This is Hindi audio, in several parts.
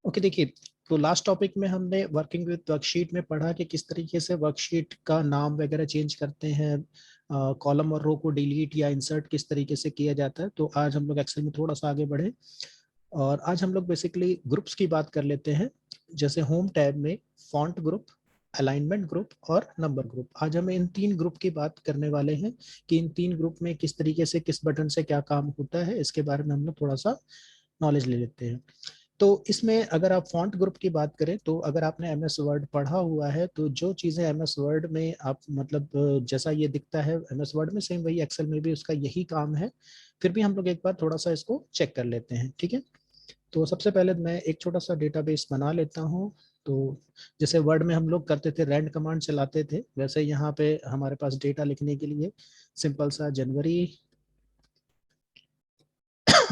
ओके देखिए, तो लास्ट टॉपिक में हमने वर्किंग विद वर्कशीट में पढ़ा कि किस तरीके से वर्कशीट का नाम वगैरह चेंज करते हैं, कॉलम और रो को डिलीट या इंसर्ट किस तरीके से किया जाता है। तो आज हम लोग एक्सेल में थोड़ा सा आगे बढ़े और आज हम लोग बेसिकली ग्रुप्स की बात कर लेते हैं। जैसे होम टैब में फॉन्ट ग्रुप, अलाइनमेंट ग्रुप और नंबर ग्रुप, आज हम इन तीन ग्रुप की बात करने वाले हैं कि इन तीन ग्रुप में किस तरीके से किस बटन से क्या काम होता है, इसके बारे में हम लोग थोड़ा सा नॉलेज ले लेते हैं। तो इसमें अगर आप फॉन्ट ग्रुप की बात करें तो अगर आपने एम एस वर्ड पढ़ा हुआ है तो जो चीज़ें एम एस वर्ड में आप मतलब जैसा ये दिखता है एम एस वर्ड में, सेम वही एक्सेल में भी उसका यही काम है। फिर भी हम लोग एक बार थोड़ा सा इसको चेक कर लेते हैं, ठीक है। तो सबसे पहले मैं एक छोटा सा डेटाबेस बना लेता हूँ। तो जैसे वर्ड में हम लोग करते थे रैंड कमांड चलाते थे, वैसे यहाँ पे हमारे पास डेटा लिखने के लिए सिंपल सा जनवरी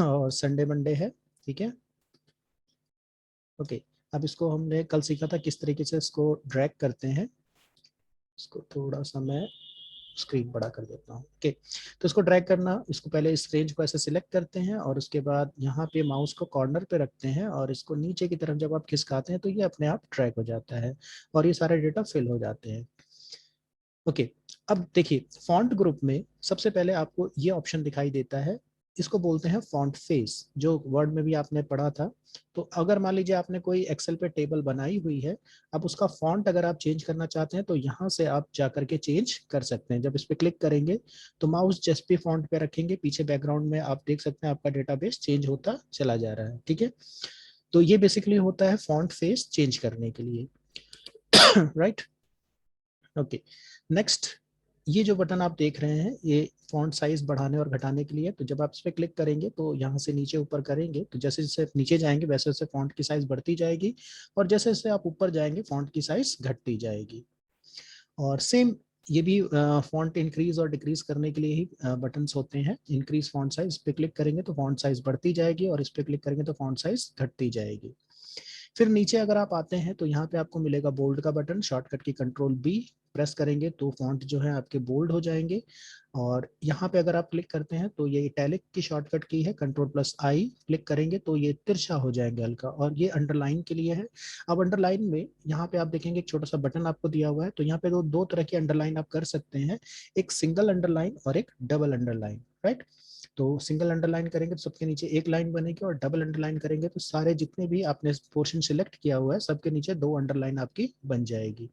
और संडे मंडे है, ठीक है। ओके, अब इसको हमने कल सीखा था किस तरीके से इसको ड्रैग करते हैं। इसको थोड़ा सा मैं स्क्रीन बड़ा कर देता हूँ। ओके, तो इसको ड्रैग करना, इसको पहले इस रेंज को ऐसे सिलेक्ट करते हैं और उसके बाद यहाँ पे माउस को कॉर्नर पे रखते हैं और इसको नीचे की तरफ जब आप खिसकाते हैं तो ये अपने आप ड्रैग हो जाता है और ये सारे डेटा फिल हो जाते हैं। ओके, अब देखिए फॉन्ट ग्रुप में सबसे पहले आपको ये ऑप्शन दिखाई देता है, इसको बोलते हैं फॉन्ट फेस, जो वर्ड में भी आपने पढ़ा था। तो अगर मान लीजिए आपने कोई एक्सेल पे टेबल बनाई हुई है, अब उसका फॉन्ट अगर आप चेंज करना चाहते हैं तो यहाँ से आप जा करके चेंज कर सकते हैं। जब इस पे क्लिक करेंगे तो माउस जिस भी फॉन्ट पे रखेंगे पीछे बैकग्राउंड में आप देख सकते हैं आपका डेटाबेस चेंज होता चला जा रहा है, ठीक है। तो ये बेसिकली होता है फॉन्ट फेस चेंज करने के लिए, राइट। ओके, नेक्स्ट, ये जो बटन आप देख रहे हैं ये फॉन्ट साइज बढ़ाने और घटाने के लिए। तो जब आप इस पर क्लिक करेंगे तो यहाँ से नीचे ऊपर करेंगे तो जैसे जैसे नीचे जाएंगे वैसे वैसे फॉन्ट की साइज बढ़ती जाएगी और जैसे जैसे आप ऊपर जाएंगे फॉन्ट की साइज घटती जाएगी। और सेम ये भी फॉन्ट इंक्रीज और डिक्रीज करने के लिए ही बटन्स होते हैं। इंक्रीज फॉन्ट साइज पे क्लिक करेंगे तो फॉन्ट साइज बढ़ती जाएगी और इस पे क्लिक करेंगे तो फॉन्ट साइज घटती जाएगी। फिर नीचे अगर आप आते हैं तो यहाँ पे आपको मिलेगा बोल्ड का बटन, शॉर्टकट की कंट्रोल बी प्रेस करेंगे तो फॉन्ट जो है आपके बोल्ड हो जाएंगे। और यहाँ पे अगर आप क्लिक करते हैं तो ये इटैलिक की शॉर्टकट की है, कंट्रोल प्लस आई क्लिक करेंगे तो ये तिरछा हो जाएंगे हल्का, और ये अंडरलाइन के लिए है। अब अंडरलाइन में यहाँ पे आप देखेंगे एक छोटा सा बटन आपको दिया हुआ है, तो यहाँ पे दो तरह की अंडरलाइन आप कर सकते हैं, एक सिंगल अंडरलाइन और एक डबल अंडरलाइन, राइट। तो सिंगल अंडरलाइन करेंगे तो सबके नीचे एक लाइन बनेगी और डबल अंडरलाइन करेंगे तो सारे जितने भी आपने पोर्शन सिलेक्ट किया हुआ है सबके नीचे दो अंडरलाइन आपकी बन जाएगी।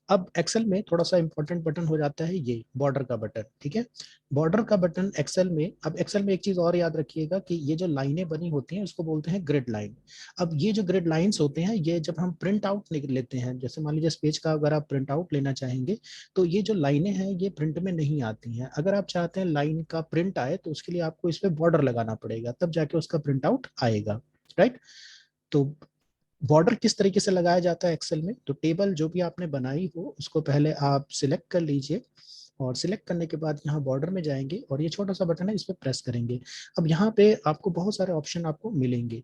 अब एक्सेल में थोड़ा सा इंपॉर्टेंट बटन हो जाता है ये बॉर्डर का बटन, ठीक है। बॉर्डर का बटन एक्सेल में, अब एक्सेल में एक चीज और याद रखिएगा कि ये जो लाइनें बनी होती हैं उसको बोलते हैं ग्रिड लाइन। अब ये जो ग्रिड लाइंस होते हैं ये जब हम प्रिंट आउट लेते हैं, जैसे मान लीजिए इस पेज का अगर आप प्रिंट आउट लेना चाहेंगे तो ये जो लाइनें हैं ये प्रिंट में नहीं आती हैं। अगर आप चाहते हैं लाइन का प्रिंट आए तो उसके लिए आपको इस पे बॉर्डर लगाना पड़ेगा, तब जाके उसका प्रिंट आउट आएगा, राइट। तो बॉर्डर किस तरीके से लगाया जाता है एक्सेल में, तो टेबल जो भी आपने बनाई हो उसको पहले आप सिलेक्ट कर लीजिए और सिलेक्ट करने के बाद यहाँ बॉर्डर में जाएंगे और ये छोटा सा बटन है इस पर प्रेस करेंगे। अब यहाँ पे आपको बहुत सारे ऑप्शन आपको मिलेंगे,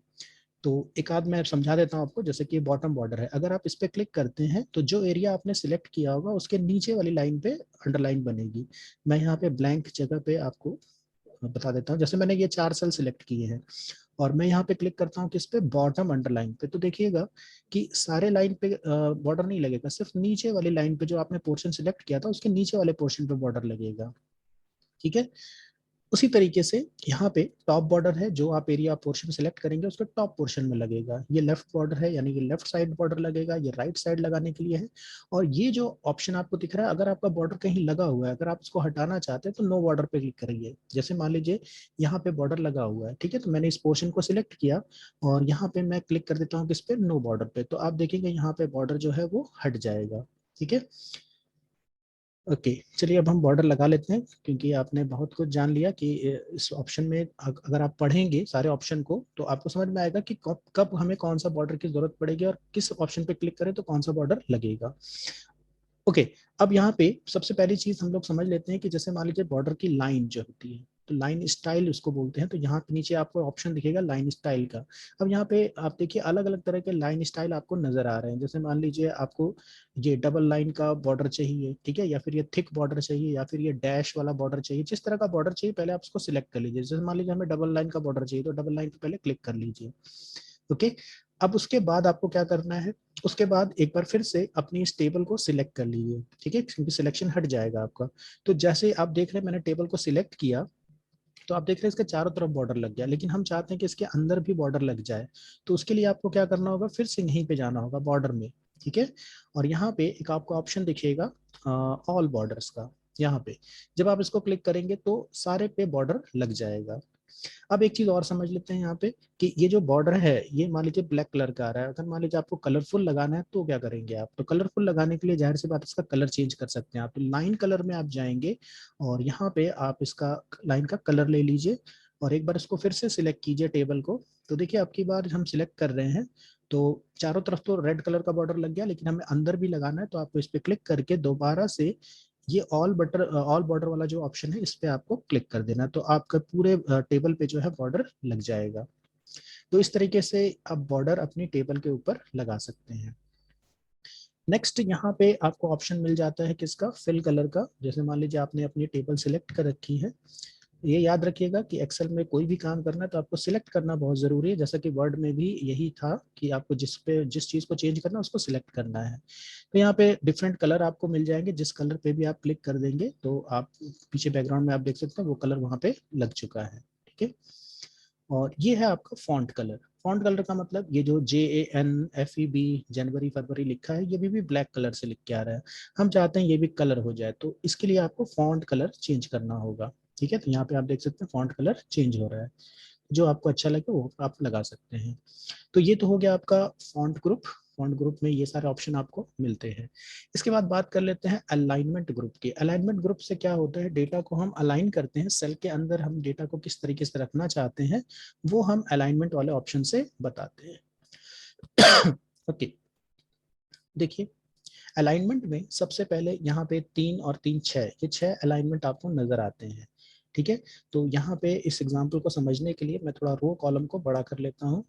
तो एक आध मैं समझा देता हूँ आपको। जैसे कि बॉटम बॉर्डर है, अगर आप इस पे क्लिक करते हैं तो जो एरिया आपने सिलेक्ट किया होगा उसके नीचे वाली लाइन पे अंडरलाइन बनेगी। मैं यहाँ पे ब्लैंक जगह पे आपको बता देता हूँ। जैसे मैंने ये 4 सेल सिलेक्ट किए हैं और मैं यहाँ पे क्लिक करता हूँ किस पे, बॉटम अंडरलाइन पे, तो देखिएगा कि सारे लाइन पे बॉर्डर नहीं लगेगा, सिर्फ नीचे वाली लाइन पे जो आपने पोर्शन सिलेक्ट किया था उसके नीचे वाले पोर्शन पे बॉर्डर लगेगा, ठीक है। उसी तरीके से यहाँ पे टॉप बॉर्डर है, जो आप एरिया पोर्शन सेलेक्ट करेंगे उसके टॉप पोर्शन में लगेगा। ये लेफ्ट बॉर्डर है यानी कि लेफ्ट साइड बॉर्डर लगेगा, ये राइट साइड लगाने के लिए है। और ये जो ऑप्शन आपको दिख रहा है, अगर आपका बॉर्डर कहीं लगा हुआ है, अगर आप इसको हटाना चाहते हैं तो नो बॉर्डर पे क्लिक करिए। जैसे मान लीजिए यहाँ पे बॉर्डर लगा हुआ है, ठीक है, तो मैंने इस पोर्शन को सिलेक्ट किया और यहाँ पे मैं क्लिक कर देता हूँ किस पे, नो बॉर्डर पे, तो आप देखेंगे यहाँ पे बॉर्डर जो है वो हट जाएगा, ठीक है। ओके, चलिए अब हम बॉर्डर लगा लेते हैं क्योंकि आपने बहुत कुछ जान लिया कि इस ऑप्शन में अगर आप पढ़ेंगे सारे ऑप्शन को तो आपको समझ में आएगा कि कब कब हमें कौन सा बॉर्डर की जरूरत पड़ेगी और किस ऑप्शन पे क्लिक करें तो कौन सा बॉर्डर लगेगा। ओके, अब यहाँ पे सबसे पहली चीज हम लोग समझ लेते हैं कि जैसे मान लीजिए बॉर्डर की लाइन जो होती है तो लाइन स्टाइल उसको बोलते हैं, तो यहाँ पे नीचे आपको ऑप्शन दिखेगा लाइन स्टाइल का। अब यहाँ पे आप देखिए अलग अलग तरह के लाइन स्टाइल आपको नजर आ रहे हैं। जैसे मान लीजिए आपको ये डबल लाइन का बॉर्डर चाहिए, ठीक है, या फिर ये थिक बॉर्डर चाहिए, या फिर ये डैश वाला बॉर्डर चाहिए, जिस तरह का बॉर्डर चाहिए पहले आप उसको सिलेक्ट कर लीजिए। जैसे मान लीजिए हमें डबल लाइन का बॉर्डर चाहिए तो डबल लाइन पे पहले क्लिक कर लीजिए। ओके, अब उसके बाद आपको क्या करना है, उसके बाद एक बार फिर से अपनी इस टेबल को सिलेक्ट कर लीजिए, ठीक है, क्योंकि सिलेक्शन हट जाएगा आपका। तो जैसे आप देख रहे हैं मैंने टेबल को सिलेक्ट किया, तो आप देख रहे हैं इसके चारों तरफ बॉर्डर लग गया, लेकिन हम चाहते हैं कि इसके अंदर भी बॉर्डर लग जाए। तो उसके लिए आपको क्या करना होगा, फिर से यहीं पे जाना होगा बॉर्डर में, ठीक है। और यहाँ पे एक आपको ऑप्शन दिखेगा ऑल बॉर्डर्स का, यहाँ पे जब आप इसको क्लिक करेंगे तो सारे पे बॉर्डर लग जाएगा। अब एक चीज और समझ लेते हैं यहाँ पे कि ये जो बॉर्डर है ये मान लीजिए ब्लैक कलर का आ रहा है, अगर मान लीजिए आपको कलरफुल लगाना है तो क्या करेंगे आप, तो कलरफुल लगाने के लिए जाहिर सी बात इसका कलर चेंज कर सकते हैं आप, तो लाइन कलर में आप जाएंगे और यहाँ पे आप इसका लाइन का कलर ले लीजिए और एक बार इसको फिर से सिलेक्ट कीजिए टेबल को। तो देखिए आपकी बार हम सिलेक्ट कर रहे हैं तो चारों तरफ तो रेड कलर का बॉर्डर लग गया, लेकिन हमें अंदर भी लगाना है, तो आपको इस पे क्लिक करके दोबारा से ये ऑल बॉर्डर वाला जो ऑप्शन है इस पे आपको क्लिक कर देना, तो आपका पूरे टेबल पे जो है बॉर्डर लग जाएगा। तो इस तरीके से आप बॉर्डर अपनी टेबल के ऊपर लगा सकते हैं। नेक्स्ट यहाँ पे आपको ऑप्शन मिल जाता है किसका, फिल कलर का। जैसे मान लीजिए आपने अपनी टेबल सिलेक्ट कर रखी है, ये याद रखिएगा कि एक्सेल में कोई भी काम करना है तो आपको सिलेक्ट करना बहुत जरूरी है, जैसा कि वर्ड में भी यही था कि आपको जिस चीज को चेंज करना है उसको सिलेक्ट करना है। तो यहाँ पे डिफरेंट कलर आपको मिल जाएंगे, जिस कलर पे भी आप क्लिक कर देंगे तो आप पीछे बैकग्राउंड में आप देख सकते हैं वो कलर वहां पे लग चुका है, ठीक है। और ये है आपका फॉन्ट कलर। फॉन्ट कलर का मतलब ये जो JANFEB जनवरी फरवरी लिखा है ये भी ब्लैक कलर से लिख के आ रहा है, हम चाहते हैं ये भी कलर हो जाए, तो इसके लिए आपको फॉन्ट कलर चेंज करना होगा, ठीक है। तो यहाँ पे आप देख सकते हैं फॉन्ट कलर चेंज हो रहा है, जो आपको अच्छा लगे वो आप लगा सकते हैं। तो ये तो हो गया आपका फॉन्ट ग्रुप। फॉन्ट ग्रुप में ये सारे ऑप्शन आपको मिलते हैं। इसके बाद बात कर लेते हैं अलाइनमेंट ग्रुप की। अलाइनमेंट ग्रुप से क्या होता है, डेटा को हम अलाइन करते हैं, सेल के अंदर हम डेटा को किस तरीके से रखना चाहते हैं वो हम अलाइनमेंट वाले ऑप्शन से बताते हैं। ओके, देखिए अलाइनमेंट में सबसे पहले यहाँ पे 3 और 3 6, ये 6 अलाइनमेंट आपको नजर आते हैं, ठीक है। तो यहाँ पे इस एग्जाम्पल को समझने के लिए मैं थोड़ा रो कॉलम को बड़ा कर लेता हूँ।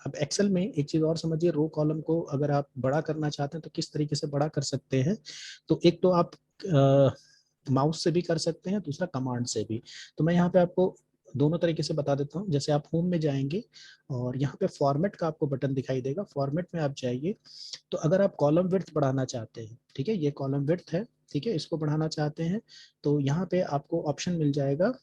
अब एक्सेल में एक चीज और समझिए, रो कॉलम को अगर आप बड़ा करना चाहते हैं तो किस तरीके से बड़ा कर सकते हैं। तो एक तो आप माउस से भी कर सकते हैं, दूसरा कमांड से भी। तो मैं यहाँ पे आपको दोनों तरीके से बता देता हूँ। जैसे आप होम में जाएंगे और यहाँ पे फॉर्मेट का आपको बटन दिखाई देगा, फॉर्मेट में आप जाइए। तो अगर आप कॉलम विड्थ बढ़ाना चाहते हैं, ठीक है, ये कॉलम विड्थ है, ठीक है, इसको बढ़ाना चाहते हैं तो यहाँ पे आपको ऑप्शन मिल जाएगा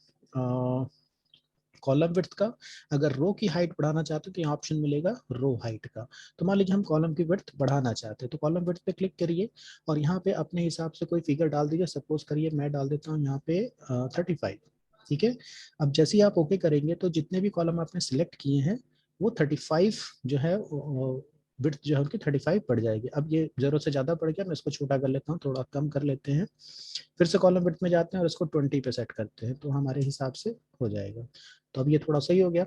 कॉलम विड्थ का। अगर रो की हाइट बढ़ाना चाहते हो तो यहाँ ऑप्शन मिलेगा रो हाइट का। तो मान लीजिए हम कॉलम की विड्थ बढ़ाना चाहते हैं तो कॉलम विड्थ पे क्लिक करिए और यहाँ पे अपने हिसाब से कोई फिगर डाल दीजिए। सपोज करिए मैं डाल देता हूँ यहाँ पे 35, ठीक है। अब जैसे ही आप ओके करेंगे तो जितने भी कॉलम आपने सिलेक्ट किए हैं वो 35 जो है विड्थ जो है उनकी 35 पड़ जाएगी। अब ये जरूरत से ज्यादा पड़ गया, मैं इसको छोटा कर लेता हूँ, थोड़ा कम कर लेते हैं। फिर से कॉलम विड्थ में जाते हैं और इसको 20 पे सेट करते हैं तो हमारे हिसाब से हो जाएगा। तो अब ये थोड़ा सही हो गया।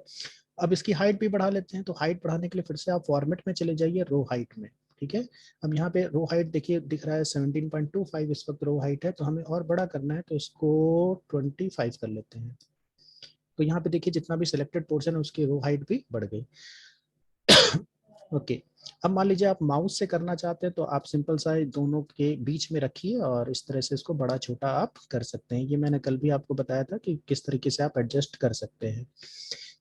अब इसकी हाइट भी बढ़ा लेते हैं, तो हाइट बढ़ाने के लिए फिर से आप फॉर्मेट में चले जाइए, रो हाइट में, ठीक है। अब यहाँ पे रो हाइट देखिए दिख रहा है 17.25 इस वक्त रो हाइट है, तो हमें और बड़ा करना है तो इसको 25 कर लेते हैं। तो यहाँ पे देखिए जितना भी सिलेक्टेड पोर्शन है उसकी रो हाइट भी बढ़ गई। ओके, अब मान लीजिए आप माउस से करना चाहते हैं तो आप सिंपल सा दोनों के बीच में रखिए और इस तरह से इसको बड़ा छोटा आप कर सकते हैं। ये मैंने कल भी आपको बताया था कि किस तरीके से आप एडजस्ट कर सकते हैं।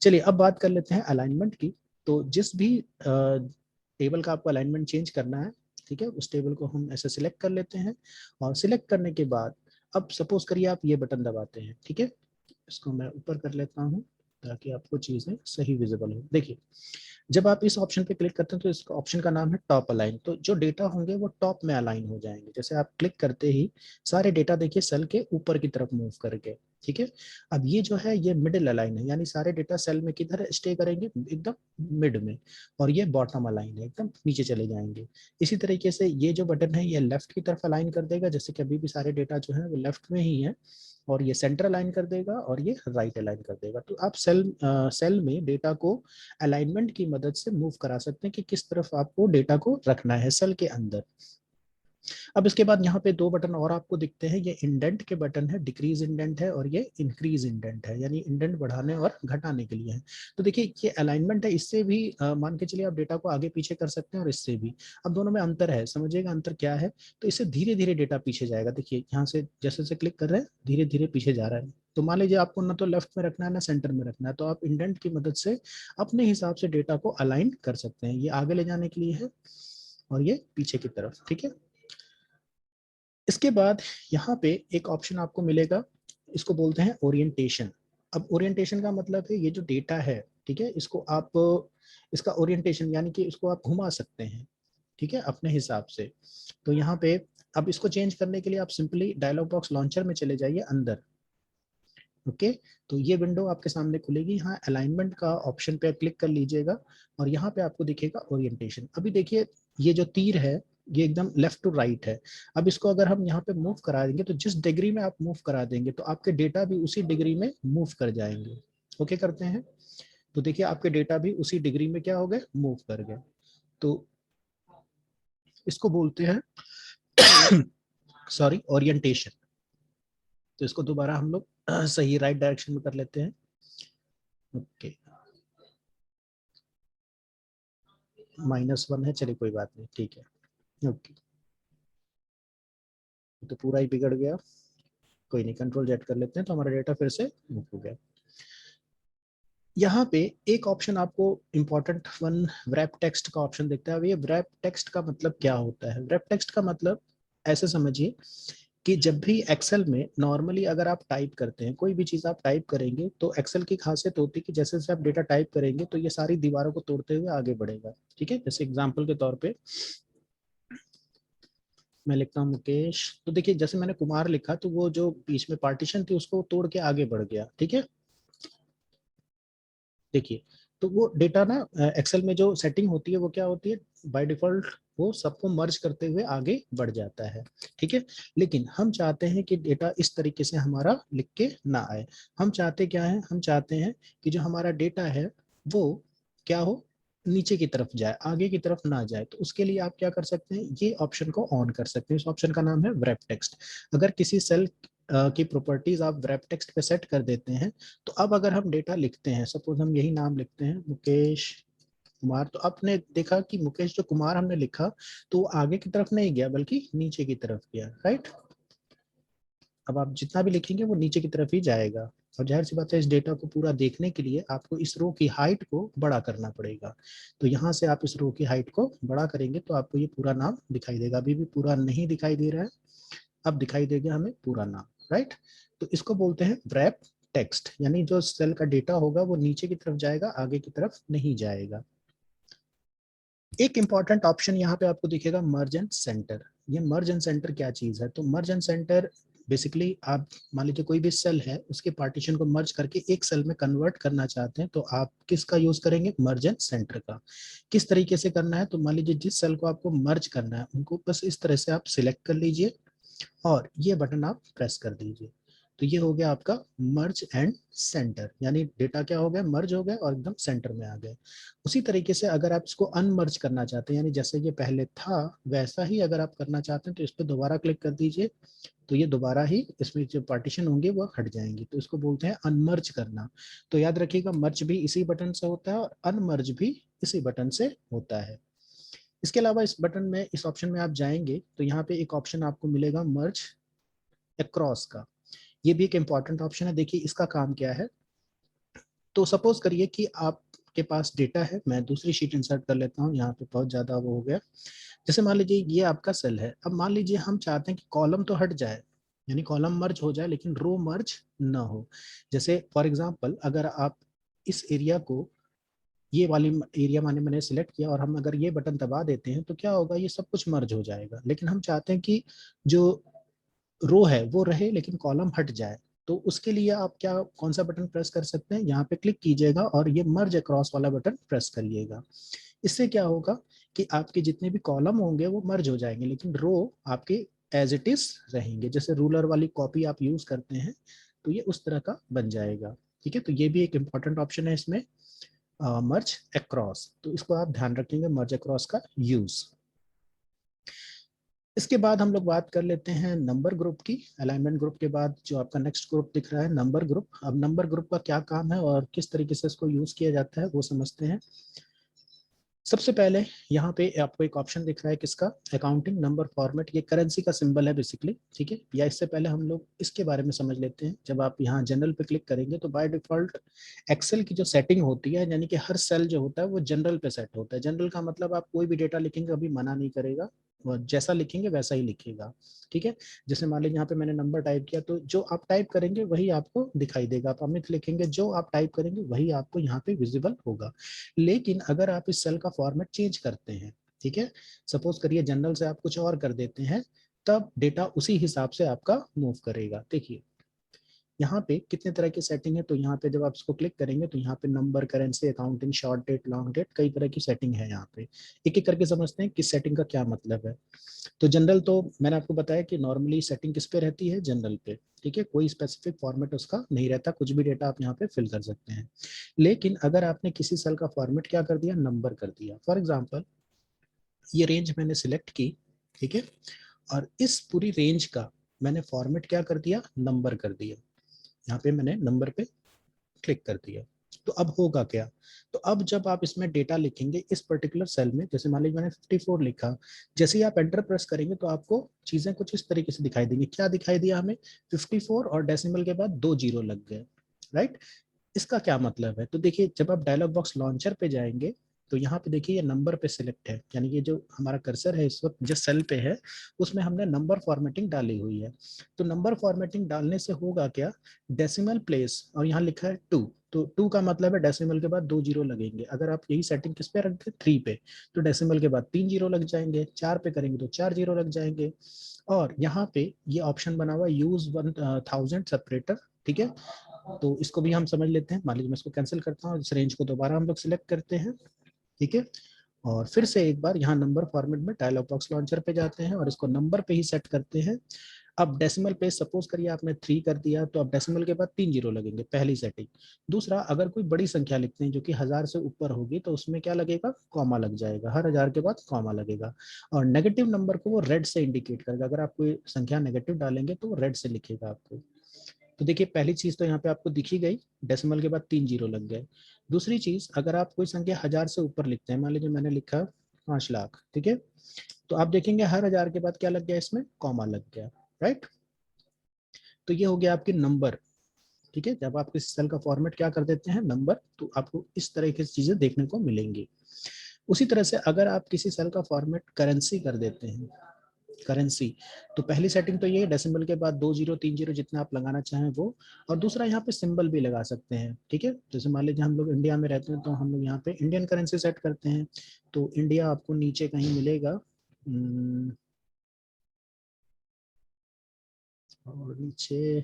चलिए अब बात कर लेते हैं अलाइनमेंट की। तो जिस भी टेबल का आपको अलाइनमेंट चेंज करना है, ठीक है, उस टेबल को हम ऐसे सिलेक्ट कर लेते हैं और सिलेक्ट करने के बाद अब सपोज करिए आप ये बटन दबाते हैं, ठीक है। इसको मैं ऊपर कर लेता हूँ ताकि आपको चीजें सही विजिबल हो। देखिए जब आप इस ऑप्शन पे क्लिक करते हैं तो इस ऑप्शन का नाम है टॉप अलाइन, तो जो डेटा होंगे वो टॉप में अलाइन हो जाएंगे। जैसे आप क्लिक करते ही सारे डेटा देखिए सेल के ऊपर की तरफ मूव करके, ठीक है। अब ये जो है ये मिडिल अलाइन है, यानी सारे डेटा सेल में किधर स्टे करेंगे, एकदम मिड में। और ये बॉटम अलाइन है, एकदम नीचे चले जाएंगे। इसी तरीके से ये जो बटन है ये लेफ्ट की तरफ अलाइन कर देगा, जैसे कि अभी भी सारे डेटा जो है वो लेफ्ट में ही है। और ये सेंटर अलाइन कर देगा और ये राइट अलाइन कर देगा। तो आप सेल में डेटा को अलाइनमेंट की मदद से मूव करा सकते हैं कि किस तरफ आपको डेटा को रखना है सेल के अंदर। अब इसके बाद यहाँ पे दो बटन और आपको दिखते हैं, ये इंडेंट के बटन है, डिक्रीज इंडेंट है और ये इंक्रीज इंडेंट है, यानी इंडेंट बढ़ाने और घटाने के लिए है। तो देखिए ये अलाइनमेंट है, इससे भी मान के चलिए आप डेटा को आगे पीछे कर सकते हैं और इससे भी। अब दोनों में अंतर है, समझिएगा अंतर क्या है। तो इससे धीरे धीरे डेटा पीछे जाएगा, देखिए यहाँ से जैसे जैसे क्लिक कर रहे हैं धीरे धीरे पीछे जा रहा है। तो मान लीजिए आपको ना तो लेफ्ट में रखना है ना सेंटर में रखना है, तो आप इंडेंट की मदद से अपने हिसाब से डेटा को अलाइन कर सकते हैं। ये आगे ले जाने के लिए है और ये पीछे की तरफ, ठीक है। इसके बाद यहाँ पे एक ऑप्शन आपको मिलेगा, इसको बोलते हैं ओरिएंटेशन। अब ओरिएंटेशन का मतलब है ये जो डेटा है, ठीक है, इसको आप इसका ओरिएंटेशन यानी कि इसको आप घुमा सकते हैं, ठीक है, अपने हिसाब से। तो यहाँ पे अब इसको चेंज करने के लिए आप सिंपली डायलॉग बॉक्स लॉन्चर में चले जाइए अंदर। ओके, तो ये विंडो आपके सामने खुलेगी, यहाँ अलाइनमेंट का ऑप्शन पे क्लिक कर लीजिएगा और यहाँ पे आपको दिखेगा ओरिएंटेशन। अभी देखिए ये जो तीर है ये एकदम लेफ्ट टू राइट है। अब इसको अगर हम यहाँ पे मूव करा देंगे तो जिस डिग्री में आप मूव करा देंगे तो आपके डेटा भी उसी डिग्री में मूव कर जाएंगे। ओके करते हैं, तो देखिए आपके डेटा भी उसी डिग्री में क्या हो गए, मूव कर गए। तो इसको बोलते हैं सॉरी ओरिएंटेशन। तो इसको दोबारा हम लोग सही राइट डायरेक्शन में कर लेते हैं। ओके, -1 है, चलिए कोई बात नहीं, ठीक है। ओके, तो पूरा ही बिगड़ गया, कोई नहीं, कंट्रोल जेड कर लेते हैं तो हमारा डेटा फिर से मूव हो गया। यहाँ पे एक ऑप्शन आपको इम्पोर्टेंट वन wrap टेक्स्ट का ऑप्शन दिखता है। अब ये wrap टेक्स्ट का मतलब क्या होता है? wrap टेक्स्ट का मतलब ऐसे समझिए कि जब भी एक्सेल में नॉर्मली अगर आप टाइप करते हैं, कोई भी चीज आप टाइप करेंगे, तो एक्सेल की खासियत होती है कि जैसे जैसे आप डेटा टाइप करेंगे तो ये सारी दीवारों को तोड़ते हुए आगे बढ़ेगा, ठीक है। जैसे एग्जांपल के तौर पे मैं लिखता हूँ मुकेश, तो देखिए जैसे मैंने कुमार लिखा तो वो जो बीच में पार्टीशन थी उसको तोड़ के आगे बढ़ गया, ठीक है। देखिए, तो वो डेटा ना एक्सेल में जो सेटिंग होती है वो क्या होती है, बाय डिफॉल्ट वो सबको मर्ज करते हुए आगे बढ़ जाता है, ठीक है। लेकिन हम चाहते हैं कि डेटा इस तरीके से हमारा लिख के ना आए। हम चाहते क्या है, हम चाहते हैं कि जो हमारा डेटा है वो क्या हो, नीचे की तरफ जाए, आगे की तरफ ना जाए। तो उसके लिए आप क्या कर सकते हैं, ये ऑप्शन को ऑन कर सकते हैं। इस ऑप्शन का नाम है wrap टेक्स्ट। अगर किसी सेल की प्रॉपर्टीज आप wrap टेक्स्ट पे सेट कर देते हैं, तो अब अगर हम डेटा लिखते हैं, सपोज हम यही नाम लिखते हैं मुकेश कुमार, तो आपने देखा कि मुकेश जो कुमार हमने लिखा तो वो आगे की तरफ नहीं गया बल्कि नीचे की तरफ गया, राइट। अब आप जितना भी लिखेंगे वो नीचे की तरफ ही जाएगा। और जाहिर सी बात है इस डेटा को पूरा देखने के लिए आपको इस रो की हाइट को बड़ा करना पड़ेगा। तो यहाँ से आप इस रो की हाइट को बड़ा करेंगे तो आपको ये पूरा नाम दिखाई देगा। अभी भी पूरा नहीं दिखाई दे रहा है, अब दिखाई देगा हमें पूरा नाम, राइट। तो इसको बोलते हैं wrap टेक्स्ट, यानी जो सेल का डेटा होगा वो नीचे की तरफ जाएगा, आगे की तरफ नहीं जाएगा। एक इंपॉर्टेंट ऑप्शन यहाँ पे आपको दिखेगा मर्ज एंड सेंटर। ये मर्ज एंड सेंटर क्या चीज है, तो मर्ज एंड सेंटर बेसिकली आप मान लीजिए कोई भी सेल है उसके पार्टीशन को मर्ज करके एक सेल में कन्वर्ट करना चाहते हैं तो आप किसका यूज करेंगे, मर्ज एंड सेंटर का। किस तरीके से करना है, तो मान लीजिए जिस सेल को आपको मर्ज करना है उनको बस इस तरह से आप सिलेक्ट कर लीजिए और ये बटन आप प्रेस कर दीजिए। तो ये हो गया आपका मर्ज एंड सेंटर, यानी डेटा क्या हो गया, मर्ज हो गया और एकदम सेंटर में आ गए। उसी तरीके से अगर आप इसको अनमर्ज करना चाहते हैं, यानी जैसे ये पहले था वैसा ही अगर आप करना चाहते हैं तो इस पर दोबारा क्लिक कर दीजिए। तो ये दोबारा ही इसमें जो पार्टीशन होंगे वो हट जाएंगे, तो इसको बोलते हैं अनमर्ज करना। तो याद रखिएगा मर्ज भी इसी बटन से होता है और अनमर्ज भी इसी बटन से होता है। इसके अलावा इस बटन में, इस ऑप्शन में आप जाएंगे तो यहाँ पे एक ऑप्शन आपको मिलेगा मर्ज अक्रॉस का। ये भी एक इंपॉर्टेंट ऑप्शन है। देखिए इसका काम क्या है, तो सपोज करिए कि आपके पास डेटा है, मैं दूसरी शीट इंसर्ट कर लेता हूँ, यहाँ पे बहुत ज्यादा वो हो गया। जैसे मान लीजिए ये आपका सेल है, अब मान लीजिए हम चाहते हैं कि कॉलम तो हट जाए, यानी कॉलम मर्ज हो जाए लेकिन रो मर्ज ना हो। जैसे फॉर एग्जांपल अगर आप इस एरिया को, ये वाली एरिया माने मैंने सिलेक्ट किया और हम अगर ये बटन दबा देते हैं तो क्या होगा, ये सब कुछ मर्ज हो जाएगा। लेकिन हम चाहते हैं कि जो रो है वो रहे लेकिन कॉलम हट जाए। तो उसके लिए आप क्या, कौन सा बटन प्रेस कर सकते हैं, यहाँ पे क्लिक कीजिएगा और ये मर्ज अक्रॉस वाला बटन प्रेस करिएगा। इससे क्या होगा कि आपके जितने भी कॉलम होंगे वो मर्ज हो जाएंगे लेकिन रो आपके एज इट इज रहेंगे। जैसे रूलर वाली कॉपी आप यूज करते हैं तो ये उस तरह का बन जाएगा, ठीक है। तो ये भी एक इंपॉर्टेंट ऑप्शन है इसमें, मर्ज अक्रॉस। तो इसको आप ध्यान रखेंगे, मर्ज अक्रॉस का यूज। इसके बाद हम लोग बात कर लेते हैं नंबर ग्रुप की। अलाइनमेंट ग्रुप के बाद जो आपका नेक्स्ट ग्रुप दिख रहा है नंबर ग्रुप। अब नंबर ग्रुप का क्या काम है और किस तरीके से इसको यूज किया जाता है वो समझते हैं। सबसे पहले यहाँ पे आपको एक ऑप्शन दिख रहा है किसका, अकाउंटिंग नंबर फॉर्मेट। ये करेंसी का सिंबल है बेसिकली, ठीक है। या इससे पहले हम लोग इसके बारे में समझ लेते हैं। जब आप यहाँ जनरल पे क्लिक करेंगे तो बाय डिफॉल्ट एक्सेल की जो सेटिंग होती है, यानी कि हर सेल जो होता है वो जनरल पे सेट होता है। जनरल का मतलब आप कोई भी डेटा लिखेंगे अभी मना नहीं करेगा, और जैसा लिखेंगे वैसा ही लिखेगा, ठीक है। जैसे मान लीजिए यहाँ पे मैंने नंबर टाइप किया, तो जो आप टाइप करेंगे वही आपको दिखाई देगा। आप अमित लिखेंगे, जो आप टाइप करेंगे वही आपको यहाँ पे विजिबल होगा। लेकिन अगर आप इस सेल का फॉर्मेट चेंज करते हैं, ठीक है, सपोज करिए जनरल से आप कुछ और कर देते हैं, तब डेटा उसी हिसाब से आपका मूव करेगा। देखिए यहाँ पे कितने तरह की सेटिंग है। तो यहाँ पे जब आप इसको क्लिक करेंगे तो यहाँ पे number, currency, accounting, short date, long date, कई तरह की सेटिंग है। यहाँ पे एक एक करके समझते हैं किस सेटिंग का क्या मतलब है। तो जनरल तो मैंने आपको बताया कि नॉर्मली सेटिंग किस पे रहती है, जनरल पे, ठीक है। कोई स्पेसिफिक फॉर्मेट उसका नहीं रहता, कुछ भी डेटा आप यहाँ पे फिल कर सकते हैं। लेकिन अगर आपने किसी सेल का फॉर्मेट क्या कर दिया, नंबर कर दिया, फॉर एग्जांपल ये रेंज मैंने सिलेक्ट की, ठीक है, और इस पूरी रेंज का मैंने फॉर्मेट क्या कर दिया, नंबर कर दिया। यहाँ पे मैंने नंबर पे क्लिक कर दिया। तो अब होगा क्या, तो अब जब आप इसमें डेटा लिखेंगे इस पर्टिकुलर सेल में, जैसे मान लीजिए मैंने 54 लिखा, जैसे ही आप एंटर प्रेस करेंगे तो आपको चीजें कुछ इस तरीके से दिखाई देंगी। क्या दिखाई दिया हमें, 54 और डेसिमल के बाद 2 जीरो लग गए, राइट। इसका क्या मतलब है, तो देखिए जब आप डायलॉग बॉक्स लॉन्चर पे जाएंगे तो यहाँ पे देखिए ये नंबर पे सिलेक्ट है, यानी ये जो हमारा कर्सर है इस वक्त जिस सेल पे है उसमें हमने नंबर फॉर्मेटिंग डाली हुई है। तो नंबर फॉर्मेटिंग डालने से होगा क्या, डेसिमल प्लेस, और यहाँ लिखा है 2, तो 2 का मतलब है डेसिमल के बाद 2 जीरो लगेंगे। अगर आप यही सेटिंग किस पे रखते हैं, 3 पे, तो डेसिमल के बाद 3 जीरो लग जाएंगे। 4 पे करेंगे तो 4 जीरो लग जाएंगे। और यहाँ पे ये ऑप्शन बना हुआ है यूज 1000 सेपरेटर, ठीक है। तो इसको भी हम समझ लेते हैं। मान लीजिए मैं इसको कैंसिल करता हूँ, इस रेंज को दोबारा हम लोग सिलेक्ट करते हैं, ठीक है। और फिर से एक बार यहाँ नंबर फॉर्मेट में डायलॉग बॉक्स लॉन्चर पे जाते हैं और इसको नंबर पे ही सेट करते हैं। अब डेसिमल पे सपोज करिए आपने 3 कर दिया, तो अब डेसिमल के बाद 3 जीरो लगेंगे, पहली सेटिंग। दूसरा, अगर कोई बड़ी संख्या लिखते हैं जो कि 1000 से ऊपर होगी तो उसमें क्या लगेगा, कॉमा लग जाएगा, हर 1000 के बाद कॉमा लगेगा। और नेगेटिव नंबर को वो रेड से इंडिकेट करेगा। अगर आप कोई संख्या नेगेटिव डालेंगे तो वो रेड से लिखेगा आपको। तो देखिए पहली चीज तो यहाँ पे आपको दिखी गई, डेसिमल के बाद 3 जीरो लग गए। दूसरी चीज, अगर आप कोई संख्या 1000 से ऊपर लिखते हैं, मान लीजिए मैंने लिखा 5 लाख, ठीक है, तो आप देखेंगे हर 1000 के बाद क्या लग गया, इसमें कॉमा लग गया, राइट। तो ये हो गया आपके नंबर, ठीक है। जब आप किसी सेल का फॉर्मेट क्या कर देते हैं, नंबर, तो आपको इस तरह की चीजें देखने को मिलेंगी। उसी तरह से अगर आप किसी सेल का फॉर्मेट करेंसी कर देते हैं, करेंसी, तो पहली सेटिंग तो ये डेसिमल के बाद 2 जीरो 3 जीरो जितना आप लगाना चाहें वो। और दूसरा यहाँ पे सिंबल भी लगा सकते हैं, ठीक है। जैसे मान लीजिए हम लोग इंडिया में रहते हैं तो हम लोग यहाँ पे इंडियन करेंसी सेट करते हैं। तो इंडिया आपको नीचे कहीं मिलेगा, और नीचे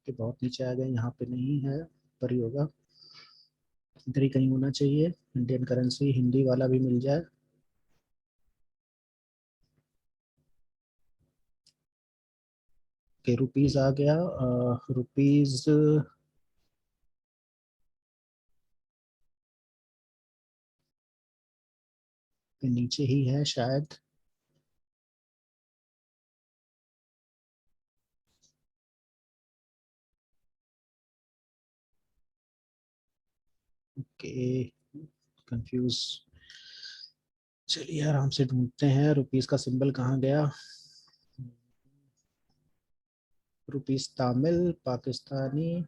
के बहुत नीचे आ गए, यहाँ पे नहीं है, पर ही होगा, इधर ही कहीं होना चाहिए। इंडियन करेंसी हिंदी वाला भी मिल जाए, के रुपीज आ गया, रुपीज के नीचे ही है शायद। ओके, कंफ्यूज, चलिए आराम से ढूंढते हैं रुपीस का सिंबल कहाँ गया। रुपीस तमिल, पाकिस्तानी,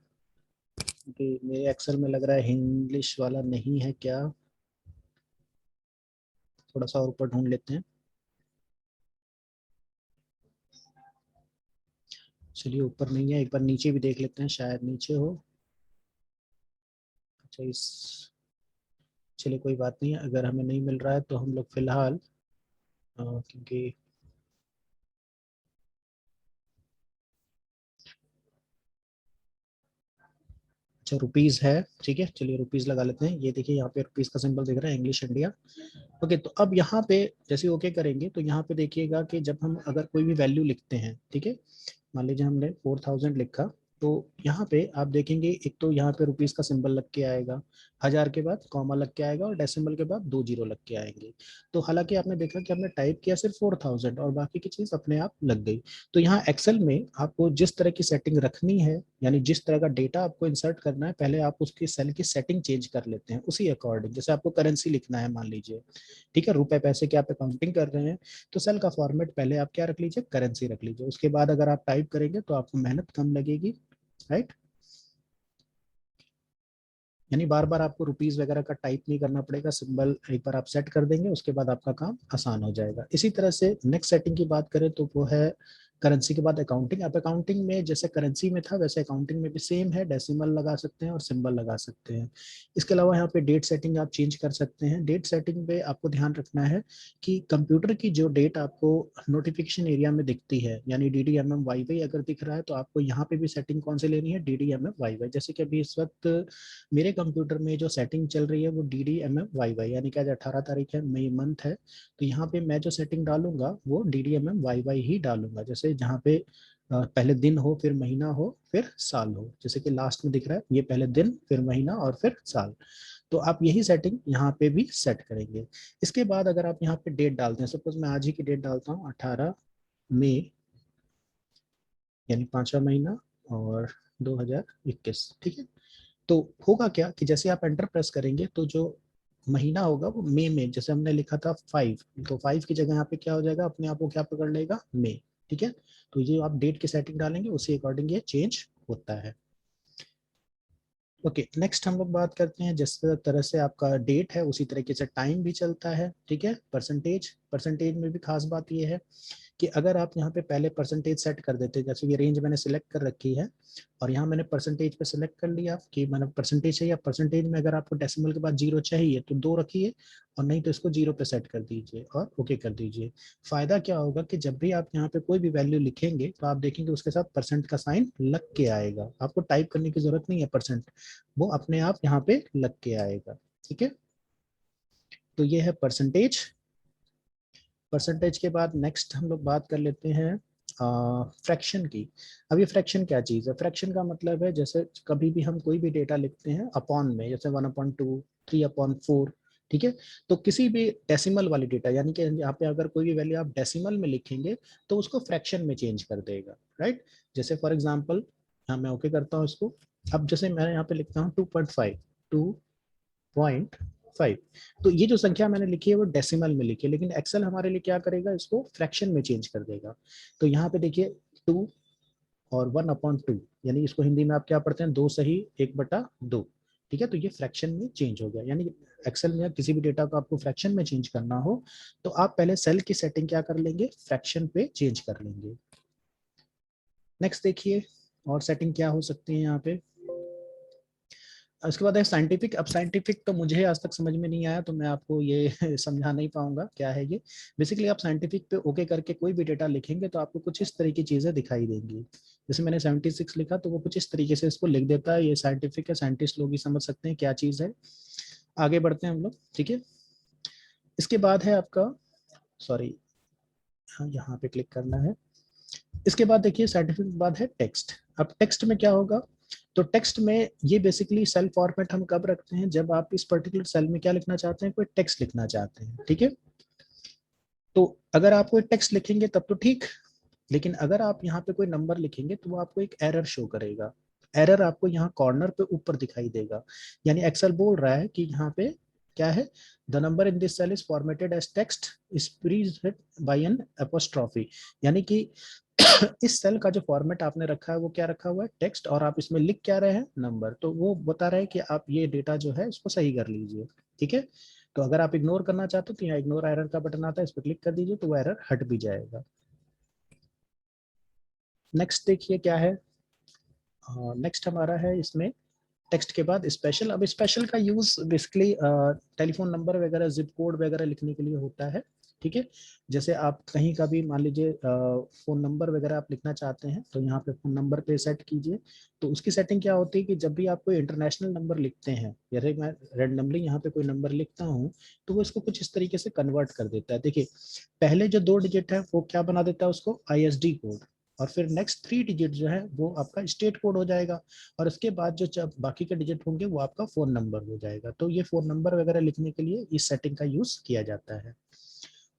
कि मेरे एक्सेल में लग रहा है इंग्लिश वाला नहीं है क्या, थोड़ा सा और ऊपर ढूंढ लेते हैं। चलिए ऊपर नहीं है, एक बार नीचे भी देख लेते हैं, शायद नीचे हो। अच्छा इस, चलिए कोई बात नहीं, अगर हमें नहीं मिल रहा है तो हम लोग फिलहाल क्योंकि, अच्छा रुपीज है, ठीक है, चलिए रुपीज लगा लेते हैं। ये देखिए यहाँ पे रुपीज का सिंबल दिख रहा है, इंग्लिश इंडिया। ओके, तो अब यहाँ पे जैसे ओके करेंगे तो यहाँ पे देखिएगा कि जब हम अगर कोई भी वैल्यू लिखते हैं, ठीक है, मान लीजिए हमने 4000 लिखा, तो यहाँ पे आप देखेंगे एक तो यहाँ पे रुपीस का सिंबल लग के आएगा। 1000 के बाद कॉमा लग के आएगा और डेसिमल के बाद 2 जीरो लग के आएंगे। तो हालांकि आपने देखा कि हमने टाइप किया सिर्फ 4000 और बाकी की चीज अपने आप लग गई। तो यहाँ एक्सेल में आपको जिस तरह की सेटिंग रखनी है, यानी जिस तरह का डेटा आपको इंसर्ट करना है, पहले आप उसकी सेल की सेटिंग चेंज कर लेते हैं उसी अकॉर्डिंग। जैसे आपको करेंसी लिखना है मान लीजिए, ठीक है, रुपए पैसे की आप अकाउंटिंग कर रहे हैं, तो सेल का फॉर्मेट पहले आप क्या रख लीजिए, करेंसी रख लीजिए। उसके बाद अगर आप टाइप करेंगे तो आपको मेहनत कम लगेगी, राइट। यानी बार बार आपको रुपीज वगैरह का टाइप नहीं करना पड़ेगा, सिंबल एक बार आप सेट कर देंगे, उसके बाद आपका काम आसान हो जाएगा। इसी तरह से नेक्स्ट सेटिंग की बात करें तो वो है करेंसी के बाद अकाउंटिंग। अब अकाउंटिंग में जैसे करेंसी में था वैसे अकाउंटिंग में भी सेम है, डेसिमल लगा सकते हैं और सिंबल लगा सकते हैं। इसके अलावा यहाँ पे डेट सेटिंग आप चेंज कर सकते हैं। डेट सेटिंग पे आपको ध्यान रखना है कि कंप्यूटर की जो डेट आपको नोटिफिकेशन एरिया में दिखती है, यानी DDMM YY अगर दिख रहा है तो आपको यहाँ पे भी सेटिंग कौन सी लेनी है, DDMM YY। जैसे कि अभी इस वक्त मेरे कंप्यूटर में जो सेटिंग चल रही है वो DDMM YY, यानी कि आज 18 तारीख है, मई मंथ है, तो यहाँ पे मैं जो सेटिंग डालूंगा वो DDMM YY ही डालूंगा। जैसे जहाँ पे पहले दिन हो, फिर महीना हो, फिर साल हो, जैसे कि लास्ट में दिख रहा है ये पहले दिन, फिर महीना और फिर साल। तो आप यही सेटिंग यहाँ पे भी सेट करेंगे। इसके बाद अगर आप यहाँ पे डेट डालते हैं, सपोज मैं आज ही की डेट डालता हूँ 18 मई, यानी 5वां महीना और 2021, ठीक है। तो होगा क्या कि जैसे आप एंटर प्रेस करेंगे तो जो महीना होगा वो मई में, जैसे हमने लिखा था 5, तो 5 की जगह यहाँ पे क्या हो जाएगा, अपने आप को क्या पकड़ लेगा, मई, ठीक है। तो ये आप डेट की सेटिंग डालेंगे उसी अकॉर्डिंग ये चेंज होता है। ओके, नेक्स्ट हम लोग बात करते हैं जिस तरह से आपका डेट है उसी तरीके से टाइम भी चलता है, ठीक है। परसेंटेज, परसेंटेज में भी खास बात ये है कि अगर आप यहाँ पे पहले परसेंटेज सेट कर देते हैं, जैसे ये रेंज मैंने सिलेक्ट कर रखी है और यहाँ मैंने परसेंटेज पे सिलेक्ट कर लिया कि मैंने परसेंटेज चाहिए, परसेंटेज में अगर आपको डेसिमल के बाद 0 चाहिए तो 2 रखिए और नहीं तो इसको 0 पे सेट कर दीजिए और ओके कर दीजिए। फायदा क्या होगा कि जब भी आप यहाँ पे कोई भी वैल्यू लिखेंगे तो आप देखेंगे उसके साथ परसेंट का साइन लग के आएगा, आपको टाइप करने की जरूरत नहीं है परसेंट, वो अपने आप यहाँ पे लग के आएगा, ठीक है। तो ये है परसेंटेज। परसेंटेज के बाद नेक्स्ट हम लोग बात कर लेते हैं फ्रैक्शन की। अब ये फ्रैक्शन क्या चीज़ है, फ्रैक्शन का मतलब है जैसे कभी भी हम कोई भी डेटा लिखते हैं अपॉन में, जैसे 1/2, 3/4, ठीक है। तो किसी भी डेसिमल वाली डेटा, यानी कि यहाँ पे अगर कोई भी वैल्यू आप डेसिमल में लिखेंगे तो उसको फ्रैक्शन में चेंज कर देगा, राइट। जैसे फॉर एग्जाम्पल, हाँ मैं ओके करता हूँ इसको। अब जैसे मैं यहाँ पे लिखता हूँ 2.5, 2.5, तो ये जो संख्या मैंने लिखी है वो डेसिमल में लिखी है, लेकिन एक्सेल हमारे लिए क्या करेगा, इसको फ्रैक्शन में चेंज कर देगा। तो यहाँ पे देखिए 2 और 1/2, यानी इसको हिंदी में आप क्या पढ़ते हैं, 2 सही 1/2, ठीक है। तो ये फ्रैक्शन में चेंज हो गया, यानी एक्सेल में किसी भी डेटा को आपको फ्रैक्शन में चेंज करना हो तो आप पहले सेल की सेटिंग क्या कर लेंगे, फ्रैक्शन पे चेंज कर लेंगे। नेक्स्ट देखिए और सेटिंग क्या हो सकती है यहाँ पे। उसके बाद है साइंटिफिक। अब साइंटिफिक तो मुझे आज तक समझ में नहीं आया तो मैं आपको ये समझा नहीं पाऊंगा क्या है ये। बेसिकली आप साइंटिफिक पे ओके करके कोई भी डेटा लिखेंगे तो आपको कुछ इस तरह की चीजें दिखाई देंगी। जैसे मैंने 76 लिखा तो वो कुछ इस तरीके से इसको लिख देता है, ये साइंटिफिक है, साइंटिस्ट लोग ही समझ सकते हैं क्या चीज है। आगे बढ़ते हैं हम लोग, ठीक है। इसके बाद है आपका, सॉरी, हाँ यहाँ पे क्लिक करना है। इसके बाद देखिए साइंटिफिक के बाद है टेक्स्ट। अब टेक्स्ट में क्या होगा, तो टेक्स्ट में ये बेसिकली सेल फॉर्मेट हम कब रखते हैं, जब आप इस पर्टिकुलर सेल में क्या लिखना चाहते हैं, कोई टेक्स्ट लिखना चाहते हैं, ठीक है। तो अगर आप कोई टेक्स्ट लिखेंगे तब तो ठीक, लेकिन अगर आप यहाँ पे कोई नंबर लिखेंगे तो वो आपको एक एरर शो करेगा। एरर आपको यहाँ कॉर्नर पे ऊपर दिखाई देगा, यानी एक्सेल बोल रहा है कि यहाँ पे क्या है, the number in this cell is formatted as text is preceded by an apostrophe, यानी कि इस सेल का जो फॉर्मेट आपने रखा है वो क्या रखा हुआ है, टेक्स्ट, और आप इसमें लिख क्या रहे हैं, नंबर। तो वो बता रहे हैं कि आप ये डेटा जो है इसको सही कर लीजिए, ठीक है। तो अगर आप इग्नोर करना चाहते हो तो यहाँ इग्नोर एरर का बटन आता है, इस पर क्लिक कर दीजिए तो वो एरर हट भी जाएगा। नेक्स्ट देखिए क्या है, नेक्स्ट हमारा है इसमें टेक्स्ट के बाद स्पेशल। अब स्पेशल का यूज बेसिकली टेलीफोन नंबर वगैरह, जिप कोड वगैरह लिखने के लिए होता है, ठीक है। जैसे आप कहीं का भी मान लीजिए फोन नंबर वगैरह आप लिखना चाहते हैं तो यहाँ पे फोन नंबर पे सेट कीजिए। तो उसकी सेटिंग क्या होती है कि जब भी आप कोई इंटरनेशनल नंबर लिखते हैं, जैसे मैं रेंडमली यहाँ पे कोई नंबर लिखता हूँ तो वो इसको कुछ इस तरीके से कन्वर्ट कर देता है। देखिए पहले जो 2 डिजिट है वो क्या बना देता है, उसको ISD कोड, और फिर नेक्स्ट 3 डिजिट जो है वो आपका स्टेट कोड हो जाएगा, और उसके बाद जो बाकी के डिजिट होंगे वो आपका फोन नंबर हो जाएगा। तो ये फोन नंबर वगैरह लिखने के लिए इस सेटिंग का यूज किया जाता है।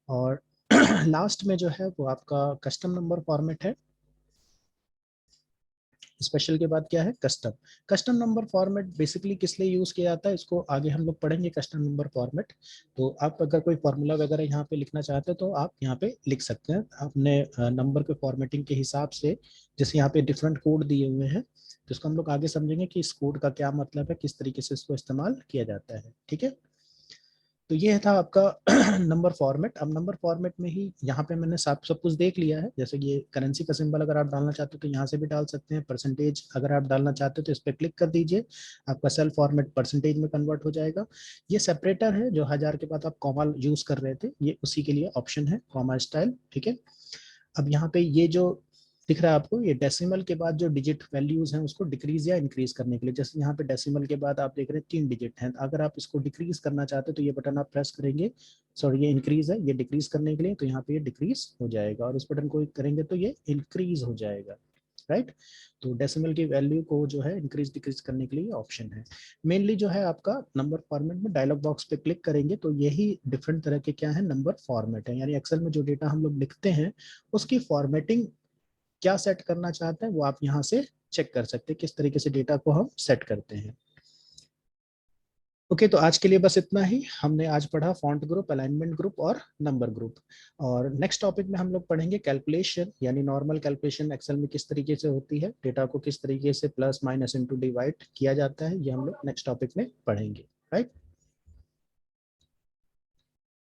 और लास्ट में जो है वो आपका कस्टम नंबर फॉर्मेट है। स्पेशल के बाद क्या है, custom. Custom number format basically किस लिए यूज किया जाता है, इसको आगे हम लोग पढ़ेंगे कस्टम नंबर फॉर्मेट। तो आप अगर कोई फॉर्मूला वगैरह यहाँ पे लिखना चाहते हैं तो आप यहाँ पे लिख सकते हैं अपने नंबर के फॉर्मेटिंग के हिसाब से। जैसे यहाँ पे डिफरेंट कोड दिए हुए हैं, तो इसको हम लोग आगे समझेंगे कि इस कोड का क्या मतलब है, किस तरीके से इसको इस्तेमाल किया जाता है। ठीक है, तो ये था आपका नंबर फॉर्मेट। अब नंबर फॉर्मेट में ही यहाँ पे मैंने सब कुछ देख लिया है। जैसे ये करेंसी का सिंबल अगर आप डालना चाहते हो तो यहाँ से भी डाल सकते हैं। परसेंटेज अगर आप डालना चाहते हो तो इस पर क्लिक कर दीजिए, आपका सेल फॉर्मेट परसेंटेज में कन्वर्ट हो जाएगा। ये सेपरेटर है जो 1000 के बाद आप कॉमा यूज कर रहे थे, ये उसी के लिए ऑप्शन है, कॉमा स्टाइल। ठीक है, अब यहाँ पे ये जो दिख रहा है आपको, ये डेसिमल के बाद जो डिजिट वैल्यूज हैं उसको डिक्रीज या इंक्रीज करने के लिए। जैसे यहाँ पे डेसिमल के बाद आप देख रहे हैं 3 डिजिट हैं, अगर आप इसको डिक्रीज करना चाहते हो तो ये बटन आप प्रेस करेंगे। सॉरी, ये इंक्रीज है, ये डिक्रीज करने के लिए, तो यहाँ पे ये डिक्रीज हो जाएगा, और इस बटन को करेंगे तो ये इंक्रीज हो जाएगा। राइट, तो डेसिमल की वैल्यू को जो है इंक्रीज डिक्रीज करने के लिए ऑप्शन है। मेनली जो है आपका नंबर फॉर्मेट में डायलॉग बॉक्स पे क्लिक करेंगे तो यही डिफरेंट तरह के क्या है, नंबर फॉर्मेट है। यानी एक्सेल में जो डेटा हम लोग लिखते हैं उसकी फॉर्मेटिंग क्या सेट करना चाहते हैं वो आप यहाँ से चेक कर सकते हैं, किस तरीके से डेटा को हम सेट करते हैं। ओके, तो आज के लिए बस इतना ही। हमने आज पढ़ा फॉन्ट ग्रुप, अलाइनमेंट ग्रुप और नंबर ग्रुप। और नेक्स्ट टॉपिक में हम लोग पढ़ेंगे कैलकुलेशन, यानी नॉर्मल कैलकुलेशन एक्सेल में किस तरीके से होती है, डेटा को किस तरीके से प्लस माइनस इनटू डिवाइड किया जाता है, ये हम लोग नेक्स्ट टॉपिक में पढ़ेंगे। राइट।